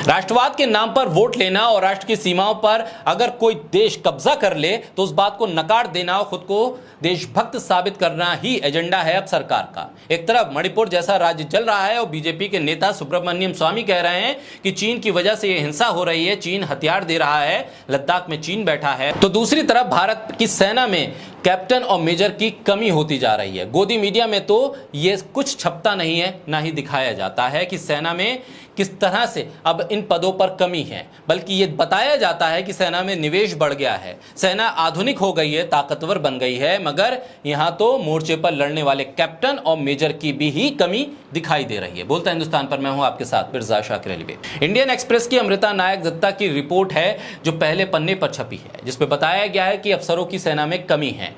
राष्ट्रवाद के नाम पर वोट लेना और राष्ट्र की सीमाओं पर अगर कोई देश कब्जा कर ले तो उस बात को नकार देना और खुद को देशभक्त साबित करना ही एजेंडा है अब सरकार का। एक तरफ मणिपुर जैसा राज्य चल रहा है और बीजेपी के नेता सुब्रमण्यम स्वामी कह रहे हैं कि चीन की वजह से यह हिंसा हो रही है, चीन हथियार दे रहा है, लद्दाख में चीन बैठा है, तो दूसरी तरफ भारत की सेना में कैप्टन और मेजर की कमी होती जा रही है। गोदी मीडिया में तो ये कुछ छपता नहीं है, ना ही दिखाया जाता है कि सेना में किस तरह से अब इन पदों पर कमी है, बल्कि ये बताया जाता है कि सेना में निवेश बढ़ गया है, सेना आधुनिक हो गई है, ताकतवर बन गई है, मगर यहां तो मोर्चे पर लड़ने वाले कैप्टन और मेजर की भी ही कमी दिखाई दे रही है। बोलता हिंदुस्तान पर मैं हूं आपके साथ मिर्जा शाकिर अली बेग। इंडियन एक्सप्रेस की अमृता नायक दत्ता की रिपोर्ट है जो पहले पन्ने पर छपी है, जिसमें बताया गया है कि अफसरों की सेना में कमी है।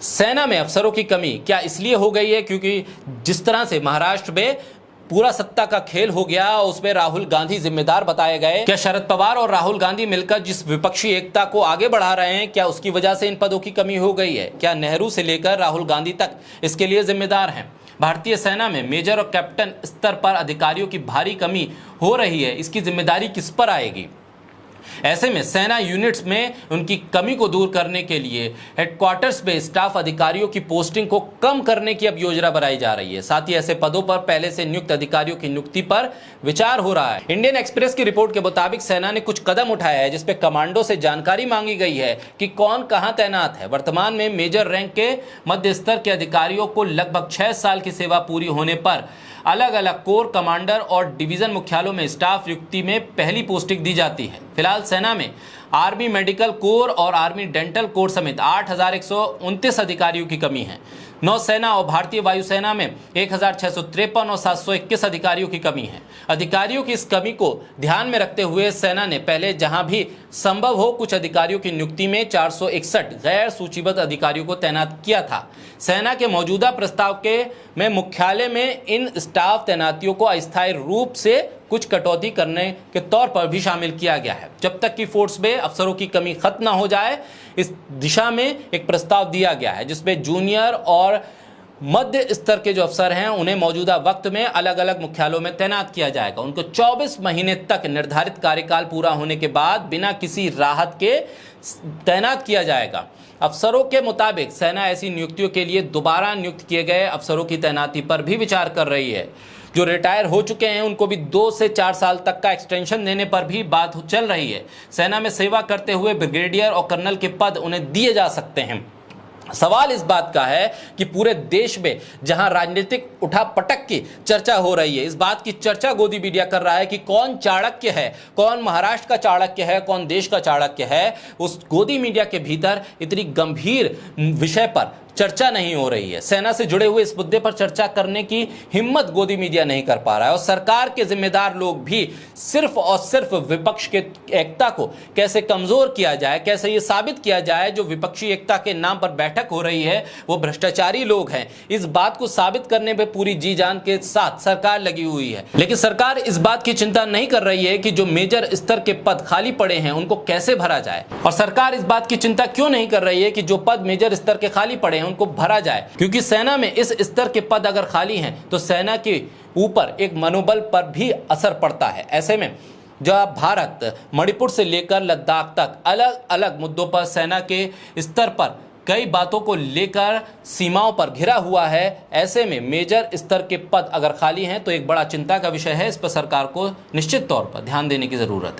सेना में अफसरों की कमी क्या इसलिए हो गई है क्योंकि जिस तरह से महाराष्ट्र में पूरा सत्ता का खेल हो गया, उसमें राहुल गांधी जिम्मेदार बताए गए। क्या शरद पवार और राहुल गांधी मिलकर जिस विपक्षी एकता को आगे बढ़ा रहे हैं, क्या उसकी वजह से इन पदों की कमी हो गई है? क्या नेहरू से लेकर राहुल गांधी तक इसके लिए जिम्मेदार हैं? भारतीय सेना में मेजर और कैप्टन स्तर पर अधिकारियों की भारी कमी हो रही है, इसकी जिम्मेदारी किस पर आएगी? ऐसे में सेना यूनिट्स में उनकी कमी को दूर करने के लिए हेडक्वार्टर्स में स्टाफ अधिकारियों की पोस्टिंग को कम करने की अब योजना बनाई जा रही है। साथ ही ऐसे पदों पर पहले से नियुक्त अधिकारियों की नियुक्ति पर विचार हो रहा है। इंडियन एक्सप्रेस की रिपोर्ट के मुताबिक सेना ने कुछ कदम उठाया है, जिसपे कमांडो से जानकारी मांगी गई है कि कौन कहां तैनात है। वर्तमान में मेजर रैंक के मध्य स्तर के अधिकारियों को लगभग 6 साल की सेवा पूरी होने पर अलग अलग कोर कमांडर और डिवीजन मुख्यालयों में स्टाफ नियुक्ति में पहली पोस्टिंग दी जाती है। फिलहाल सेना में आर्मी मेडिकल कोर और आर्मी डेंटल कोर समेत 8,129 अधिकारियों की कमी है। नौसेना और भारतीय वायुसेना में 1,653 और 721 अधिकारियों की कमी है। अधिकारियों की इस कमी को ध्यान में रखते हुए सेना ने पहले जहां भी संभव हो कुछ अधिकारियों की नियुक्ति में 461 गैर सूचीबद्ध अधिकारियों को तैनात किया था। सेना के मौजूदा प्रस्ताव में मुख्यालय में इन स्टाफ तैनातियों को अस्थायी रूप से कुछ कटौती करने के तौर पर भी शामिल किया गया है। जब तक कि फोर्स में अफसरों की कमी खत्म न हो जाए, इस दिशा में एक प्रस्ताव दिया गया है, जिसमें जूनियर और मध्य स्तर के जो अफसर हैं उन्हें मौजूदा वक्त में अलग अलग मुख्यालयों में तैनात किया जाएगा। उनको 24 महीने तक निर्धारित कार्यकाल पूरा होने के बाद बिना किसी राहत के तैनात किया जाएगा। अफसरों के मुताबिक सेना ऐसी नियुक्तियों के लिए दोबारा नियुक्त किए गए अफसरों की तैनाती पर भी विचार कर रही है। जो रिटायर हो चुके हैं उनको भी 2 से 4 साल तक का एक्सटेंशन देने पर भी बात चल रही है। सेना में सेवा करते हुए ब्रिगेडियर और कर्नल के पद उन्हें दिए जा सकते हैं। सवाल इस बात का है कि पूरे देश में जहां राजनीतिक उठापटक की चर्चा हो रही है, इस बात की चर्चा गोदी मीडिया कर रहा है कि कौन चाणक्य है, कौन महाराष्ट्र का चाणक्य है, कौन देश का चाणक्य है, उस गोदी मीडिया के भीतर इतनी गंभीर विषय पर चर्चा नहीं हो रही है। सेना से जुड़े हुए इस मुद्दे पर चर्चा करने की हिम्मत गोदी मीडिया नहीं कर पा रहा है और सरकार के जिम्मेदार लोग भी सिर्फ और सिर्फ विपक्ष के एकता को कैसे कमजोर किया जाए, कैसे ये साबित किया जाए जो विपक्षी एकता के नाम पर बैठक हो रही है वो भ्रष्टाचारी लोग हैं, इस बात को साबित करने में पूरी जी जान के साथ सरकार लगी हुई है। लेकिन सरकार इस बात की चिंता नहीं कर रही है कि जो मेजर स्तर के पद खाली पड़े हैं उनको कैसे भरा जाए। और सरकार इस बात की चिंता क्यों नहीं कर रही है कि जो पद मेजर स्तर के खाली पड़े हैं उनको भरा जाए, क्योंकि सेना में इस स्तर के पद अगर खाली हैं तो सेना के ऊपर एक मनोबल पर भी असर पड़ता है। ऐसे में जब भारत मणिपुर से लेकर लद्दाख तक अलग अलग मुद्दों पर सेना के स्तर पर कई बातों को लेकर सीमाओं पर घिरा हुआ है, ऐसे में मेजर स्तर के पद अगर खाली हैं तो एक बड़ा चिंता का विषय है। इस पर सरकार को निश्चित तौर पर ध्यान देने की जरूरत है।